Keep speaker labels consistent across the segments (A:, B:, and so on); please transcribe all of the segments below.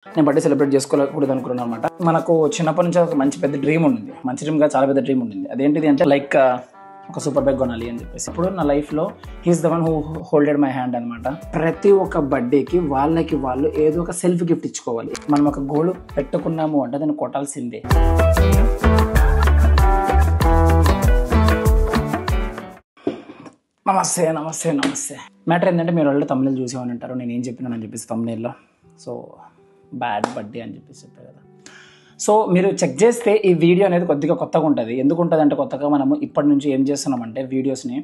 A: నేను birthday celebrate చేసుకోకూడదు అనుకున్నాను అనమాట. మనకు చిన్నప్పటి నుంచి ఒక మంచి పెద్ద డ్రీమ్ ఉండింది, మంచి డ్రీమ్గా చాలా పెద్ద డ్రీమ్ ఉండింది. అదేంటిది అంటే లైక్ ఒక సూపర్ బైక్ కొనాలి అని చెప్పేసి. ఇప్పుడు నా లైఫ్లో he's the one who హోల్డెడ్ my hand అనమాట. ప్రతి ఒక్క బర్త్డేకి వాళ్ళకి వాళ్ళు ఏదో ఒక సెల్ఫ్ గిఫ్ట్ ఇచ్చుకోవాలి. మనం ఒక గోల్ పెట్టుకున్నాము అంటే దాన్ని కొట్టాల్సిందే. నమస్తే నమస్తే నమస్తే. మ్యాటర్ ఏంటంటే మీరు వాళ్ళు తమిళ చూసేవాని అంటారు, నేను ఏం చెప్పినానని చెప్పేసి తమిళలో. సో బ్యాడ్ బర్త్డే అని చెప్పేసి చెప్పారు కదా. సో మీరు చెక్ చేస్తే ఈ వీడియో అనేది కొద్దిగా కొత్తగా ఉంటుంది. ఎందుకు ఉంటుంది అంటే కొత్తగా మనము ఇప్పటి నుంచి ఏం చేస్తున్నామంటే వీడియోస్ని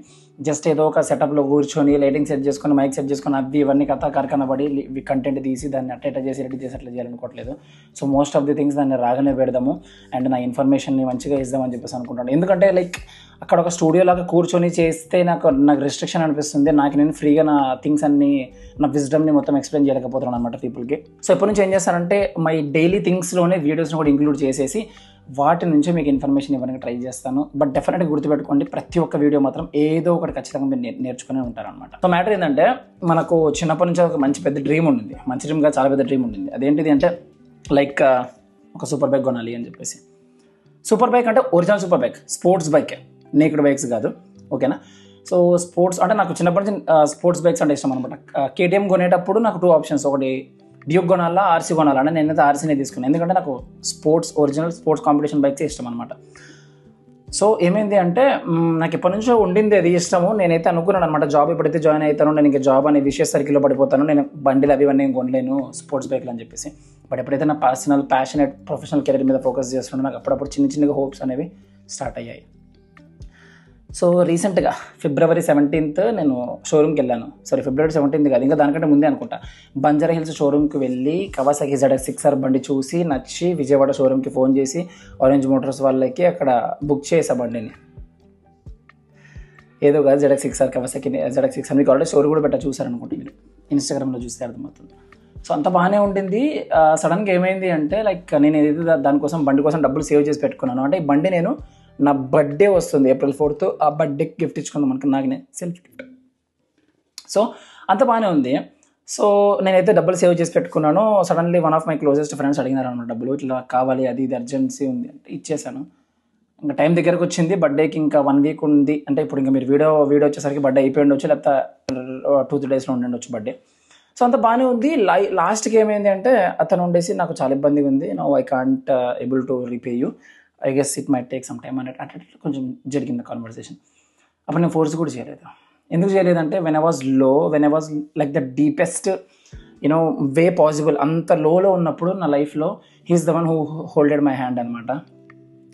A: జస్ట్ ఏదో ఒక సెటప్లో కూర్చొని లైటింగ్ సెట్ చేసుకొని మైక్ సెట్ చేసుకొని అవి ఇవన్నీ కథ కరకనబడి కంటెంట్ తీసి దాన్ని అట్లా చేసి రెడీ చేసి అట్లా చేయాలనుకోవట్లేదు. So most of the things దాన్ని రాగానే పెడదాము అండ్ నా ఇన్ఫర్మేషన్ని మంచిగా ఇద్దామని చెప్పేసి అనుకుంటాను. ఎందుకంటే లైక్ అక్కడ ఒక స్టూడియో లాగా కూర్చొని చేస్తే నాకు రెస్ట్రిక్షన్ అనిపిస్తుంది. నాకు నేను ఫ్రీగా నా థింగ్స్ అన్ని నా విజ్డమ్ని మొత్తం ఎక్స్ప్లెయిన్ చేయలేకపోతున్నాను అనమాట పీపుల్కి. సో ఎప్పటి నుంచి ఏం చేస్తానంటే మై డైలీ థింగ్స్లోనే వీడియోస్ని కూడా ఇంక్లూడ్ చేసేసి వాటి నుంచి మీకు ఇన్ఫర్మేషన్ ఇవ్వడానికి ట్రై చేస్తాను. బట్ డెఫినెట్గా గుర్తుపెట్టుకోండి, ప్రతి ఒక్క వీడియో మాత్రం ఏదో ఒకటి ఖచ్చితంగా మీరు నేర్చుకునే ఉంటారనమాట. సో మ్యాటర్ ఏంటంటే మనకు చిన్నప్పటి నుంచి ఒక మంచి పెద్ద డ్రీమ్ ఉండింది, మంచి డ్రీమ్గా చాలా పెద్ద డ్రీమ్ ఉండింది. అదేంటిది అంటే లైక్ ఒక సూపర్ బైక్ కొనాలి అని చెప్పేసి. సూపర్ బైక్ అంటే ఒరిజినల్ సూపర్ బైక్, స్పోర్ట్స్ బైకే, నేక్డ్ బైక్స్ కాదు, ఓకేనా. సో స్పోర్ట్స్ అంటే నాకు చిన్నప్పటి నుంచి స్పోర్ట్స్ బైక్స్ అంటే ఇష్టం అనమాట. కేటీఎం కొనేటప్పుడు నాకు 2 ఆప్షన్స్, ఒకటి డ్యూక్ కొనాలా ఆర్సీ కొనాలా అని. నేనైతే ఆర్సీనే తీసుకున్నాను, ఎందుకంటే నాకు ఒరిజినల్ స్పోర్ట్స్ కాంపిటీషన్ బైక్స్ ఇష్టం అనమాట. సో ఏమైంది అంటే నాకు ఎప్పటి నుంచో ఉండింది అది ఇష్టము. నేనైతే అనుకున్నాను అనమాట, జాబ్ ఎప్పుడైతే జాయిన్ అవుతానో నేను ఇంకా జాబ్ అనే విషయ సర్కిల్లో పడిపోతాను, నేను బండిలు అవి ఇవన్నీ కొనలేను స్పోర్ట్స్ బైక్లు అని చెప్పేసి. బట్ ఎప్పుడైతే నా పర్సనల్ ప్యాషనేట్ ప్రొఫెషనల్ కెరీర్ మీద ఫోకస్ చేస్తున్నాను, నాకు అప్పుడప్పుడు చిన్నగా హోప్స్ అనేవి స్టార్ట్ అయ్యాయి. సో రీసెంట్గా February 17th నేను షోరూమ్కి వెళ్ళాను. సారీ February 17th కాదు, ఇంకా దానికంటే ముందే అనుకుంటా. బంజారా హిల్స్ షోరూమ్కి వెళ్ళి కవాసాకి ZX6R బండి చూసి నచ్చి విజయవాడ షోరూమ్కి ఫోన్ చేసి ఆరెంజ్ మోటార్స్ వాళ్ళకి అక్కడ బుక్ చేసా బండిని. ఏదో కాదు ZX6R కవాసాకి ZX6R మీకు ఆల్రెడీ స్టోరీ కూడా పెట్టా, చూసారనుకుంటే మీరు ఇన్స్టాగ్రామ్లో చూస్తే అర్థమవుతుంది. సో అంత బాగానే ఉండింది. సడన్గా ఏమైంది అంటే లైక్ నేను ఏదైతే దానికోసం బండి కోసం డబ్బులు సేవ్ చేసి పెట్టుకున్నాను అంటే ఈ బండి నేను నా బర్త్డే వస్తుంది April 4th, ఆ బర్త్డేకి గిఫ్ట్ ఇచ్చుకుందాం మనకి, నాకు నేను సెల్ఫ్ గిఫ్ట్. సో అంత బాగానే ఉంది. సో నేనైతే డబ్బులు సేవ్ చేసి పెట్టుకున్నాను. Suddenly one of my closest friends అడిగినారు అనమాట, డబ్బులు ఇట్లా కావాలి, అది ఇది అర్జెన్సీ ఉంది అంటే ఇచ్చేసాను. ఇంకా టైం దగ్గరకు వచ్చింది, బర్త్డేకి ఇంకా 1 week ఉంది అంటే ఇప్పుడు ఇంకా మీరు వీడియో వచ్చేసరికి బర్త్డే అయిపోయి ఉండొచ్చు, లేకపోతే 2-3 daysలో ఉండొచ్చు బర్త్డే. సో అంత బాగానే ఉంది. లాస్ట్కి ఏమైంది అంటే అతను ఉండేసి నాకు చాలా ఇబ్బందిగా ఉంది, no I can't able to repay you, I guess it might take some time అన్నట్టు అట్లా కొంచెం జరిగింది కాన్వర్సేషన్. అప్పుడు నేను ఫోర్స్ కూడా చేయలేదు. ఎందుకు చేయలేదంటే when I was like the deepest way possible, అంత లోలో ఉన్నప్పుడు నా లైఫ్లో he's the one who హోల్డెడ్ my hand అనమాట.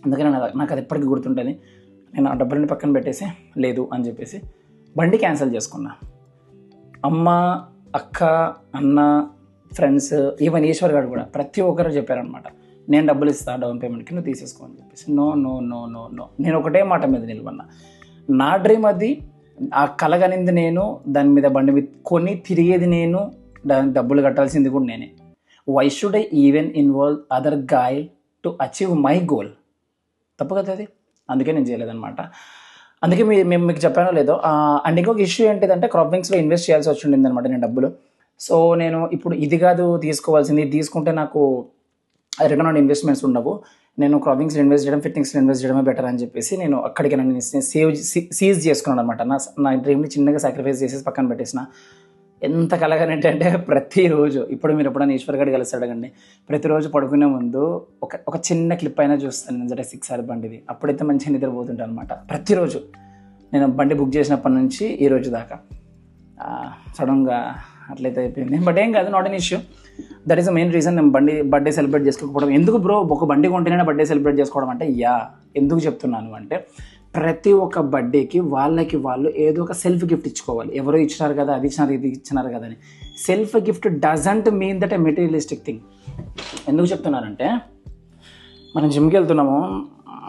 A: అందుకని నాకు అది ఎప్పటికీ గుర్తుంటుంది. నేను ఆ డబ్బులని పక్కన పెట్టేసి లేదు అని చెప్పేసి బండి క్యాన్సిల్ చేసుకున్నా. అమ్మ, అక్క, అన్న, ఫ్రెండ్స్, ఈవెన్ ఈశ్వర్ గారు కూడా ప్రతి ఒక్కరు చెప్పారనమాట, నేను డబ్బులు ఇస్తాను డౌన్ పేమెంట్కి, నువ్వు తీసేసుకో అని చెప్పేసి. No no no no no నేను ఒకటే మాట మీద నిలబడినా. నా డ్రీమ్ అది, ఆ కలగనింది నేను, దాని మీద బండి మీద కొని తిరిగేది నేను, దానికి డబ్బులు కట్టాల్సింది కూడా నేనే. Why should I even involve other guy to achieve my goal? తప్పు కదా అది. అందుకే నేను చేయలేదన్నమాట. అందుకే మేము మీకు చెప్పానో లేదో. అండ్ ఇంకొక ఇష్యూ ఏంటిదంటే క్రాపింగ్స్లో ఇన్వెస్ట్ చేయాల్సి వచ్చింది అనమాట నేను డబ్బులు. సో నేను ఇప్పుడు ఇది కాదు తీసుకోవాల్సింది, తీసుకుంటే నాకు రిటర్న్ ఆన్ ఇన్వెస్ట్మెంట్స్ ఉండవు, నేను క్రాపింగ్స్లో ఇన్వెస్ట్ చేయడం, ఫిట్టింగ్స్లో ఇన్వెస్ట్ చేయడమే బెటర్ అని చెప్పేసి నేను అక్కడికి నన్ను సీజ్ చేసుకున్నాను అనమాట. నా డ్రీమ్ని చిన్నగా సాక్రిఫైస్ చేసేసి పక్కన పెట్టేసిన. ఎంత కలగనంటే ప్రతిరోజు, ఇప్పుడు మీరు ఎప్పుడైనా ఈశ్వర్ గారు కలిసి అడగండి, ప్రతిరోజు పడుకునే ముందు ఒక చిన్న క్లిప్ అయినా చూస్తాను నేను ZX6R బండిది. అప్పుడైతే మంచిగా నిద్రపోతుంటాను అనమాట. ప్రతిరోజు నేను బండి బుక్ చేసినప్పటి నుంచి ఈ రోజు దాకా సడన్గా అట్లయితే అయిపోయింది. బట్ ఏం కాదు, not an issue. That is the main reason నేను బర్త్డే సెలబ్రేట్ చేసుకోకపోవడం. ఎందుకు బ్రో ఒక బండి కొంటేనే బర్త్డే సెలబ్రేట్ చేసుకోవడం అంటే ఎందుకు చెప్తున్నాను అంటే ప్రతి ఒక్క బర్త్డేకి వాళ్ళకి వాళ్ళు ఏదో ఒక సెల్ఫ్ గిఫ్ట్ ఇచ్చుకోవాలి. ఎవరో ఇచ్చినారు కదా, అది ఇచ్చినారు, ఇది ఇచ్చినారు కదా అని. Self gift doesn't mean that a materialistic thing. ఎందుకు చెప్తున్నానంటే మనం జిమ్కి వెళ్తున్నాము,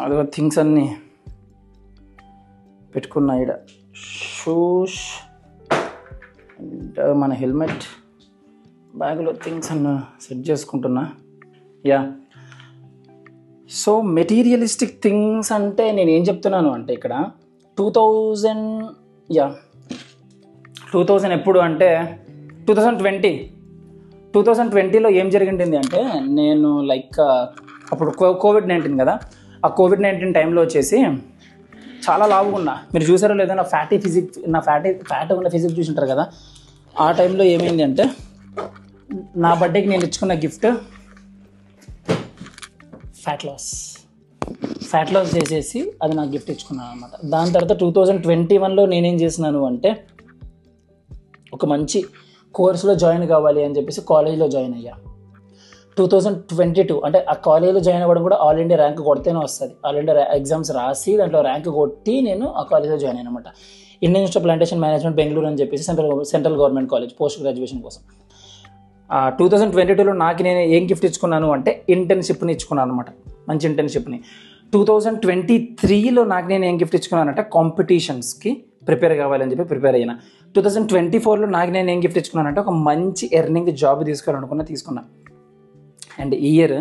A: అదో థింగ్స్ అన్నీ పెట్టుకున్నా, ఇక్కడ షూస్ అండ్ మన హెల్మెట్, బ్యాగ్లో థింగ్స్ అన్న సెట్ చేసుకుంటున్నా. సో మెటీరియలిస్టిక్ థింగ్స్ అంటే నేను ఏం చెప్తున్నాను అంటే ఇక్కడ 2000 ఎప్పుడు అంటే 2020 2020లో ఏం జరిగింది అంటే నేను లైక్ అప్పుడు COVID-19 కదా, ఆ COVID-19 టైంలో వచ్చేసి చాలా లావుగా ఉన్నా. మీరు చూసారో లేదో నా ఫ్యాట్ ఉన్న ఫిజిక్ చూసింటారు కదా. ఆ టైంలో ఏమైంది అంటే నా బర్త్డేకి నేను ఇచ్చుకున్న గిఫ్ట్ ఫ్యాట్ లాస్ చేసేసి అది నాకు గిఫ్ట్ ఇచ్చుకున్నాను అనమాట. దాని తర్వాత 2021లో నేనేం చేసినాను అంటే ఒక మంచి కోర్సులో జాయిన్ కావాలి అని చెప్పేసి కాలేజ్లో జాయిన్ అయ్యా. 2022 అంటే ఆ కాలేజ్లో జాయిన్ అవ్వడం కూడా ఆల్ ఇండియా ర్యాంక్ కొడితేనే వస్తుంది. ఆల్ ఇండియా ఎగ్జామ్స్ రాసి దాంట్లో ర్యాంక్ కొట్టి నేను ఆ కాలేజ్లో జాయిన్ అయ్యాను అనమాట. Indian institute of plantation management Bengaluru అని చెప్పేసి central government college post graduation కోసం. 2022లో నాకు నేను ఏం గిఫ్ట్ ఇచ్చుకున్నాను అంటే ఇంటర్న్షిప్ని ఇచ్చుకున్నాను అనమాట, మంచి ఇంటర్న్షిప్ని. 2023లో నాకు నేను ఏం గిఫ్ట్ ఇచ్చుకున్నానంటే కాంపిటీషన్స్కి ప్రిపేర్ కావాలని చెప్పి ప్రిపేర్ అయినా. 2024లో నాకు నేను ఏం గిఫ్ట్ ఇచ్చుకున్నానంటే ఒక మంచి ఎర్నింగ్ జాబ్ తీసుకున్నా. అండ్ ఈ ఇయర్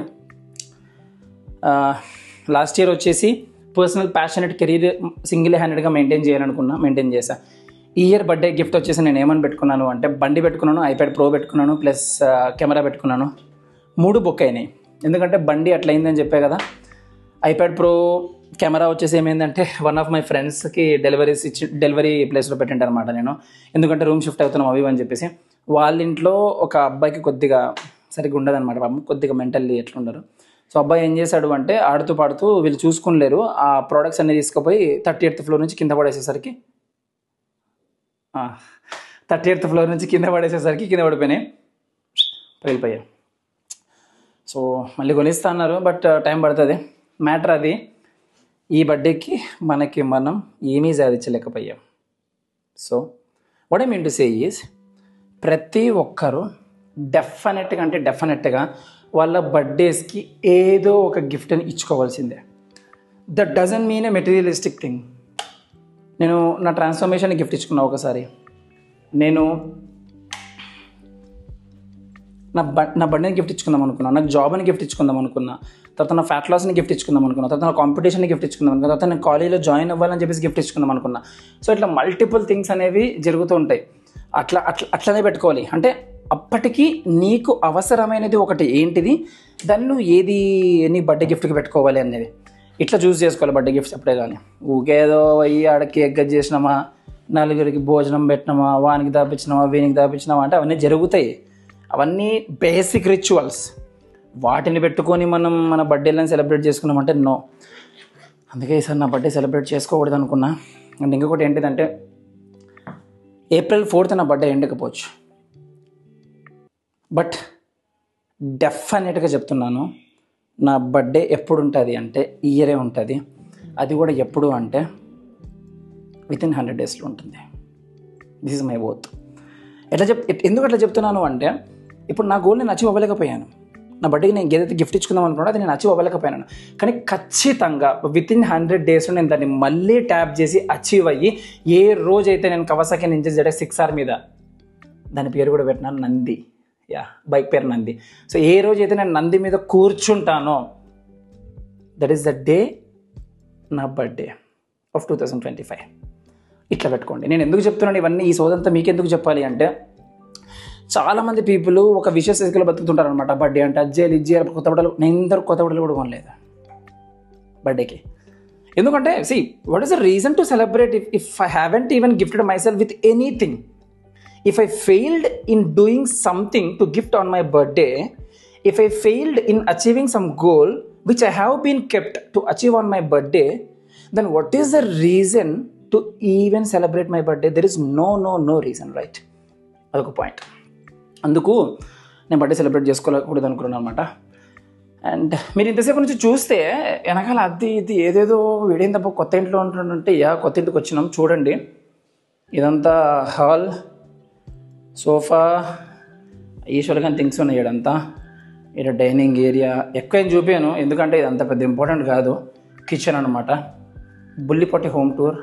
A: లాస్ట్ ఇయర్ వచ్చేసి పర్సనల్ ప్యాషనెట్ కెరీర్ సింగిల్ హ్యాండెడ్గా మెయింటైన్ చేశా. ఈ ఇయర్ బర్త్డే గిఫ్ట్ వచ్చేసి నేను ఏమని పెట్టుకున్నాను అంటే బండి పెట్టుకున్నాను, ఐప్యాడ్ ప్రో పెట్టుకున్నాను, ప్లస్ కెమెరా పెట్టుకున్నాను. 3 బుక్ అయినాయి. ఎందుకంటే బండి అట్లా అయిందని చెప్పే కదా. ఐప్యాడ్ ప్రో కెమెరా వచ్చేసి ఏమైందంటే వన్ ఆఫ్ మై ఫ్రెండ్స్కి డెలివరీ ప్లేస్లో పెట్టింటాను అనమాట నేను. ఎందుకంటే రూమ్ షిఫ్ట్ అవుతున్నాం అవి అని చెప్పేసి. వాళ్ళ ఇంట్లో ఒక అబ్బాయికి కొద్దిగా సరిగ్గా ఉండదన్నమాట, పాపం కొద్దిగా మెంటల్లీ ఎట్లా ఉండరు. సో అబ్బాయి ఏం చేశాడు అంటే ఆడుతూ పాడుతూ వీళ్ళు చూసుకునిలేరు, ఆ ప్రోడక్ట్స్ అన్ని తీసుకుపోయి 38th ఫ్లోర్ నుంచి కింద పడేసేసరికి కింద పడిపోయినాయి, పగిలిపోయాయి. సో మళ్ళీ కొనిస్తా అన్నారు, బట్ టైం పడుతుంది. మ్యాటర్ అది, ఈ బర్త్డేకి మనం ఏమీ సాధించలేకపోయాం. So what I mean to say is ప్రతి ఒక్కరూ డెఫినెట్గా వాళ్ళ బర్త్డేస్కి ఏదో ఒక గిఫ్ట్ని ఇచ్చుకోవాల్సిందే. That doesn't mean a materialistic thing. నేను నా ట్రాన్స్ఫర్మేషన్ గిఫ్ట్ ఇచ్చుకున్నా ఒకసారి, నేను నా బర్త్డేని గిఫ్ట్ ఇచ్చుకుందాం అనుకున్నా, నాకు జాబ్ అని గిఫ్ట్ ఇచ్చుకుందాం అనుకున్నా, తర్వాత నా ఫ్యాట్ లాస్ని గిఫ్ట్ ఇచ్చుకుందాం అనుకున్నా, తర్వాత నా కాంపిటీషన్ని గిఫ్ట్ ఇచ్చుకుందాం అనుకున్నా, తర్వాత నేను కాలేజ్లో జాయిన్ అవ్వాలని చెప్పేసి గిఫ్ట్ ఇచ్చుకుందాం అనుకున్నా. సో ఇట్లా మల్టిపుల్ థింగ్స్ అనేవి జరుగుతూ ఉంటాయి. అట్లనే పెట్టుకోవాలి. అంటే అప్పటికి నీకు అవసరమైనది ఒకటి ఏంటిది, దాన్ని నువ్వు ఏది నీ బర్త్డే గిఫ్ట్కి పెట్టుకోవాలి అనేది ఇట్లా చూస్ చేసుకోవాలి బర్త్డే గిఫ్ట్స్ అప్పుడే. కానీ ఊకేదో అయ్యి ఆడకి ఎగ్గ చేసినామా, నలుగురికి భోజనం పెట్టినామా, వానికి దాపించినామా, వీనికి దాపించినామా అంటే అవన్నీ జరుగుతాయి. అవన్నీ బేసిక్ రిచువల్స్. వాటిని పెట్టుకొని మనం మన బర్త్డేలను సెలబ్రేట్ చేసుకున్నామంటే నో. అందుకే ఈసారి నా బర్త్డే సెలబ్రేట్ చేసుకోకూడదు అనుకున్నా. అండ్ ఇంకొకటి ఏంటిదంటే April 4th నా బర్త్డే ఎండకపోవచ్చు, బట్ డెఫినెట్గా చెప్తున్నాను నా బర్త్డే ఎప్పుడు ఉంటుంది అంటే ఇయరే ఉంటుంది. అది కూడా ఎప్పుడు అంటే వితిన్ 100 daysలో ఉంటుంది. This is my oath. ఎందుకు అట్లా చెప్తున్నాను అంటే ఇప్పుడు నా గోల్ నేను అచీవ్ అవ్వలేకపోయాను. నా బర్త్డేకి నేను ఏదైతే గిఫ్ట్ ఇచ్చుకుందాం అనుకున్నా అది నేను అచీవ్ అవ్వలేకపోయాను. కానీ ఖచ్చితంగా వితిన్ 100 daysలో నేను దాన్ని మళ్ళీ ట్యాప్ చేసి అచీవ్ అయ్యి, ఏ రోజైతే నేను కవాసాకి నింజా ZX-6R మీద, దాని పేరు కూడా పెట్టినాను నంది, బైక్ పేరు నంది. సో ఏ రోజైతే నేను నంది మీద కూర్చుంటానో దట్ ఈస్ ద డే నా బర్త్డే ఆఫ్ 2025. ఇట్లా పెట్టుకోండి. నేను ఎందుకు చెప్తున్నాను ఇవన్నీ, ఈ సోదంతా మీకు ఎందుకు చెప్పాలి అంటే చాలామంది పీపుల్ ఒక విషయ సైకిల్లో బతుకుతుంటారు అనమాట. బర్త్డే అంటే అజ్జేలు ఇజ్జేలు కొత్త బట్టలు. నేను ఇంతవరకు కొత్త బట్టలు కూడా కొనలేదు బర్త్డేకి. ఎందుకంటే what is the reason to celebrate if I haven't even gifted my self with anything? If I failed in doing something to gift on my birthday, if I failed in achieving some goal which I have been kept to achieve on my birthday, then what is the reason to even celebrate my birthday? There is no reason, right? అదొక point. అందుకు నేను birthday celebrate చేసుకోకూడదు అనుకున్నాను అనమాట. And మీరు ఇంతసేపు నుంచి చూస్తే వెనకాల అది ఇది ఏదేదో వీడేం తప్ప కొత్త ఇంట్లో ఉంటుందంటే కొత్త ఇంటికి వచ్చినాం. చూడండి, ఇదంతా హాల్, సోఫా, ఈశ్వర్ కానీ థింగ్స్ ఉన్నాయి ఇడంతా. ఇక్కడ డైనింగ్ ఏరియా ఎక్కువ ఏం చూపాను ఎందుకంటే ఇదంతా పెద్ద ఇంపార్టెంట్ కాదు. కిచెన్ అనమాట, Bullipatti home tour.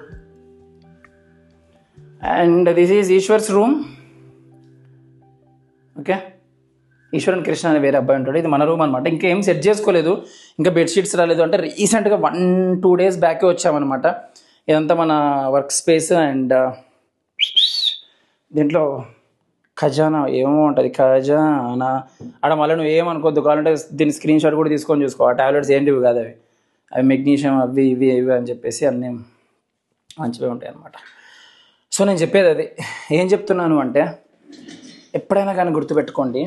A: And this is Eshwar's room. Okay, Eswaran Krishna అనే వేరే అబ్బాయి ఉంటాడు. ఇది మన రూమ్ అనమాట. ఇంకేం సెట్ చేసుకోలేదు, ఇంకా బెడ్షీట్స్ రాలేదు. అంటే రీసెంట్గా 1-2 days బ్యాకే వచ్చామన్నమాట. ఇదంతా మన వర్క్ స్పేస్. అండ్ దీంట్లో ఖజానా ఏమో ఉంటుంది, ఖజానా ఆడ మళ్ళీ నువ్వు ఏమనుకోద్దు, కావాలంటే దీని స్క్రీన్ షాట్ కూడా తీసుకొని చూసుకో. ఆ టాబ్లెట్స్ ఏంటివి కాదు అవి, అవి మెగ్నీషియం అవి ఇవి ఇవి అని చెప్పేసి అన్నీ మంచిగా ఉంటాయి అన్నమాట. సో నేను చెప్పేది అది. ఏం చెప్తున్నాను అంటే, ఎప్పుడైనా కానీ గుర్తుపెట్టుకోండి,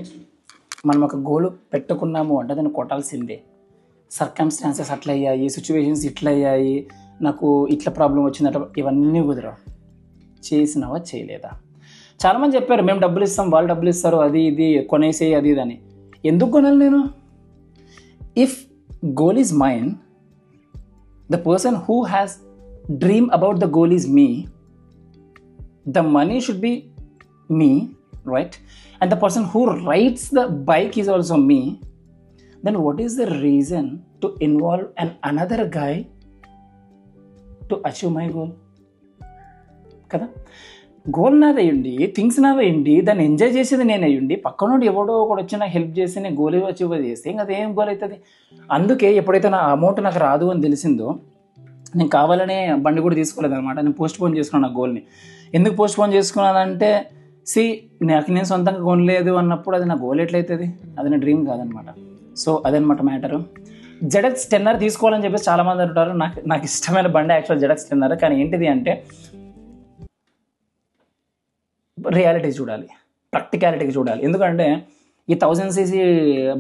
A: మనం ఒక గోల్ పెట్టుకున్నాము అంటే దాన్ని కొట్టాల్సిందే. సర్కమ్స్టాన్సెస్ అట్లా అయ్యాయి, సిచ్యువేషన్స్ ఇట్లా అయ్యాయి, నాకు ఇట్లా ప్రాబ్లం వచ్చింది అట్లా, ఇవన్నీ కుదరవు. చేసినావా చేయలేదా? చాలామంది చెప్పారు మేము డబ్బులు ఇస్తాం, వాళ్ళు డబ్బులు ఇస్తారు, అది ఇది కొనేసేయి అది ఇది అని. ఎందుకు కొనాలి నేను? If goal is mine, the person who has dream about the goal is me, the money should be me, right? And the person who rides the bike is also me. Then what is the reason to involve another guy to achieve my goal? కదా, goal నాదయ్యండి, things నాదయ్యండి, దాన్ని enjoy చేసేది నేను అయ్యండి, పక్క నుండి ఎవడో ఒకటి వచ్చి నాకు హెల్ప్ చేసి నేను గోల్ అచీవ్ చేస్తే ఇంకా అదేం గోల్ అవుతుంది? అందుకే ఎప్పుడైతే నా అమౌంట్ నాకు రాదు అని తెలిసిందో, నేను కావాలనే బండి కూడా తీసుకోలేదు అనమాట. నేను పోస్ట్ పోన్ చేసుకున్నాను నా గోల్ని. ఎందుకు పోస్ట్ పోన్ చేసుకున్నానంటే, నాకు నేను సొంతంగా కొనలేదు అన్నప్పుడు అది నా గోల్ ఎట్లయితుంది? అది నా డ్రీమ్ కాదనమాట. సో అదనమాట మ్యాటరు. ZX 10R తీసుకోవాలని చెప్పేసి చాలామంది అంటారు. నాకు ఇష్టమైన బండి యాక్చువల్ ZX 10R. కానీ ఏంటిది అంటే, రియాలిటీ చూడాలి, ప్రాక్టికాలిటీకి చూడాలి. ఎందుకంటే ఈ 1000cc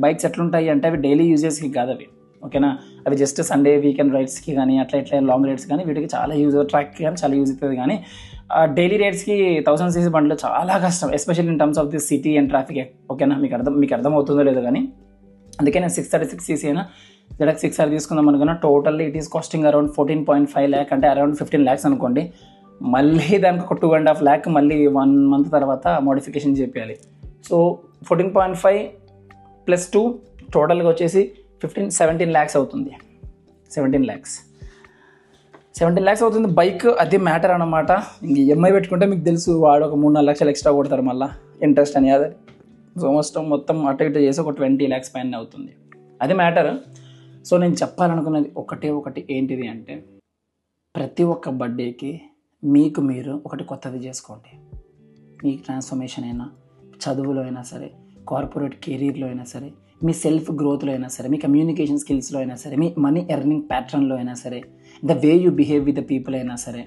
A: బైక్స్ ఎట్లుంటాయి అంటే, అవి డైలీ యూజెస్కి కాదు అవి, ఓకేనా? అవి జస్ట్ సండే వీకెండ్ రైడ్స్కి కానీ అట్లా ఇట్లా లాంగ్ రైడ్స్ కానీ వీటికి చాలా యూజ్, ట్రాక్కి కానీ చాలా యూజ్ అవుతుంది. కానీ డైలీ రైడ్స్కి 1000cc బండ్లు చాలా కష్టం, especially in terms of the city and traffic, ఓకేనా? మీకు అర్థం అవుతుందో లేదో కానీ, అందుకే నేను 636cc అయినా ZX 6R తీసుకుందాం అనుకున్నా. Totally it is costing around 14.5 lakh, అంటే అరౌండ్ 15 lakhs అనుకోండి. మళ్ళీ దానికి ఒక 2.5 lakh మళ్ళీ 1 month తర్వాత మోడిఫికేషన్ చేయాలి. సో 14.5 + 2 టోటల్గా వచ్చేసి 17 lakhs అవుతుంది. 17 lakhs అవుతుంది బైక్. అది మ్యాటర్ అనమాట. ఇంక EMI పెట్టుకుంటే మీకు తెలుసు, వాడు ఒక 3-4 లక్షలు ఎక్స్ట్రా కొడతారు మళ్ళీ ఇంట్రెస్ట్ అని. అదే మొత్తం అటు ఇటు చేసి ఒక 20 lakhs పైన అవుతుంది. అది మ్యాటర్. సో నేను చెప్పాలనుకున్నది ఒకటి ఏంటిది అంటే, ప్రతి ఒక్క బర్త్డేకి మీకు మీరు ఒకటి కొత్తది చేసుకోండి. మీ ట్రాన్స్ఫర్మేషన్ అయినా, చదువులో అయినా సరే, కార్పొరేట్ కెరీర్లో అయినా సరే, మీ సెల్ఫ్ గ్రోత్లో అయినా సరే, మీ కమ్యూనికేషన్ స్కిల్స్లో అయినా సరే, మీ మనీ ఎర్నింగ్ ప్యాటర్న్లో అయినా సరే, the way you behave with the people అయినా సరే,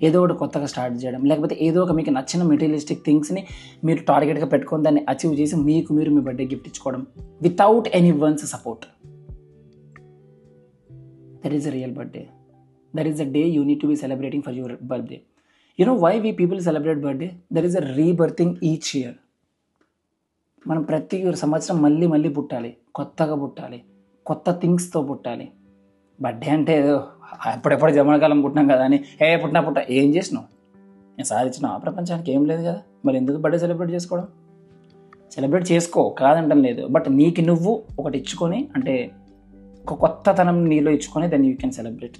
A: ఏదో ఒకటి కొత్తగా స్టార్ట్ చేయడం, లేకపోతే ఏదో ఒక మీకు నచ్చిన మెటీరియలిస్టిక్ థింగ్స్ని మీరు టార్గెట్గా పెట్టుకొని దాన్ని అచీవ్ చేసి మీకు మీరు మీ బర్త్డే గిఫ్ట్ ఇచ్చుకోవడం without any one's support. That is a real birthday. That is the day you need to be celebrating for your birthday. You know why we people celebrate birthday? There is a rebirthing each year. మనం ప్రతి సంవత్సరం మళ్ళీ పుట్టాలి, కొత్తగా పుట్టాలి, కొత్త థింగ్స్తో పుట్టాలి. Birthday అంటే ఎప్పుడెప్పుడు జమనకాలం పుట్టినాం కదా అని పుట్టినా ఏం చేసినావు? నేను సాధించిన ఆ ప్రపంచానికి ఏం లేదు కదా, మరి ఎందుకు బర్త్డే సెలబ్రేట్ చేసుకోవడం? సెలబ్రేట్ చేసుకో, కాదంటం లేదు. బట్ నీకు నువ్వు ఒకటి ఇచ్చుకొని, అంటే ఒక కొత్తతనం నీలో ఇచ్చుకొని, then you can celebrate.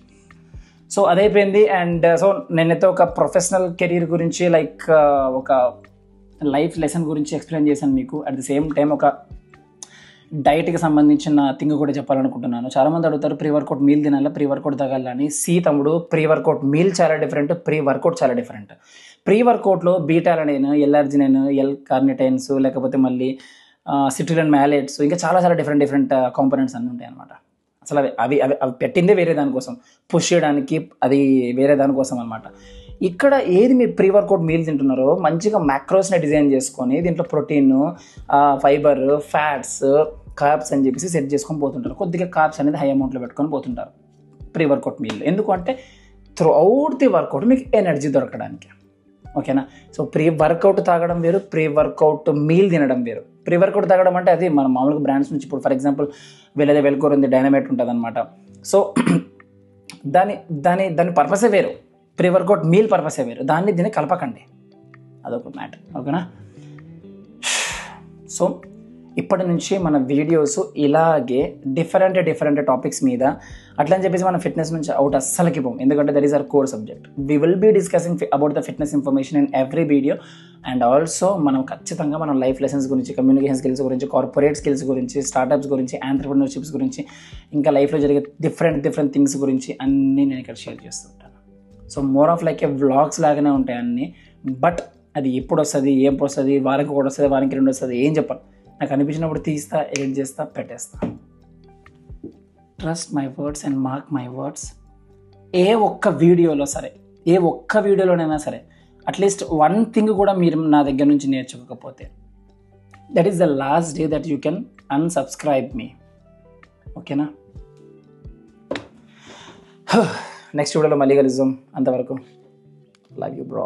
A: So అదైపోయింది. అండ్ సో నేనైతే ఒక ప్రొఫెషనల్ కెరీర్ గురించి, లైక్ ఒక లైఫ్ లెసన్ గురించి ఎక్స్ప్లెయిన్ చేశాను మీకు. అట్ ది సేమ్ టైం ఒక డైట్కి సంబంధించిన థింగ్ కూడా చెప్పాలనుకుంటున్నాను. చాలామంది అడుగుతారు ప్రీ వర్కౌట్ మీల్ తినాలా, ప్రీ వర్కౌట్ తగాలని. తమ్ముడు, ప్రీ వర్కౌట్ మీల్ చాలా డిఫరెంట్, ప్రీ వర్కౌట్ చాలా డిఫరెంట్. ప్రీ వర్కౌట్లో బీటాలనైన్, L-arginine, L-carnitines, లేకపోతే మళ్ళీ సిట్రిలిన్ మ్యాలేట్స్, ఇంకా చాలా డిఫరెంట్ కాంపోనెంట్స్ అన్నీ ఉంటాయి అన్నమాట. అసలు అవి పెట్టిందే వేరే దానికోసం, పుష్ చేయడానికి, అది వేరే దానికోసం అనమాట. ఇక్కడ ఏది మీరు ప్రీ వర్కౌట్ మీల్ తింటున్నారో మంచిగా మ్యాక్రోస్ని డిజైన్ చేసుకొని దీంట్లో ప్రోటీన్, ఫైబర్, ఫ్యాట్స్, కార్బ్స్ అని చెప్పేసి సెట్ చేసుకొని పోతుంటారు. కొద్దిగా కార్బ్స్ అనేది హై అమౌంట్లో పెట్టుకొని పోతుంటారు ప్రీ వర్కౌట్ మీల్. ఎందుకంటే త్రూ అవుట్ ది వర్కౌట్ మీకు ఎనర్జీ దొరకడానికి, ఓకేనా? సో ప్రీ వర్కౌట్ తాగడం వేరు, ప్రీ వర్కౌట్ మీల్ తినడం వేరు. ప్రీ వర్కౌట్ తాగడం అంటే అది మనం మామూలుగా బ్రాండ్స్ నుంచి, ఇప్పుడు ఫర్ ఎగ్జాంపుల్ వీళ్ళదే వెల్కోర్ ఉంది, డైనమైట్ ఉంటుంది అనమాట. సో దాని పర్పసే వేరు, ప్రీ వర్కౌట్ మీల్ పర్పసే వేరు. దీన్ని కలపకండి, అదొక మ్యాటర్, ఓకేనా? సో ఇప్పటి నుంచి మన వీడియోస్ ఇలాగే డిఫరెంట్ టాపిక్స్ మీద, అట్లా అని చెప్పేసి మనం ఫిట్నెస్ నుంచి అవుట్ అస్సలకి పోం. ఎందుకంటే that is our core subject. We will be discussing about the fitness information in every video. And also మనం ఖచ్చితంగా మనం లైఫ్ లెసన్స్ గురించి, కమ్యూనికేషన్ స్కిల్స్ గురించి, కార్పొరేట్ స్కిల్స్ గురించి, స్టార్టప్స్ గురించి, ఆంటర్ప్రినర్షిప్స్ గురించి, ఇంకా లైఫ్లో జరిగే డిఫరెంట్ థింగ్స్ గురించి అన్నీ నేను ఇక్కడ షేర్ చేస్తుంటాను. So more of like A vlogs లాగానే ఉంటాయి అన్నీ. బట్ అది ఎప్పుడు వస్తుంది, ఎప్పుడు వస్తుంది, వారానికి ఒకటి వస్తుంది, వారానికి 2 వస్తుంది, ఏం చెప్పాలి. నాకు అనిపించినప్పుడు తీస్తా, ఎడిట్ చేస్తా, పెట్టేస్తా. Trust my words and mark my words. ఏ ఒక్క వీడియోలోనైనా సరే అట్లీస్ట్ 1 థింగ్ కూడా మీరు నా దగ్గర నుంచి నేర్చుకోకపోతే, that is the last day that you can unsubscribe me. ఓకేనా? నెక్స్ట్ వీడియోలో మళ్ళీ కలుద్దాం. అంతవరకు లవ్ యూ బ్రో.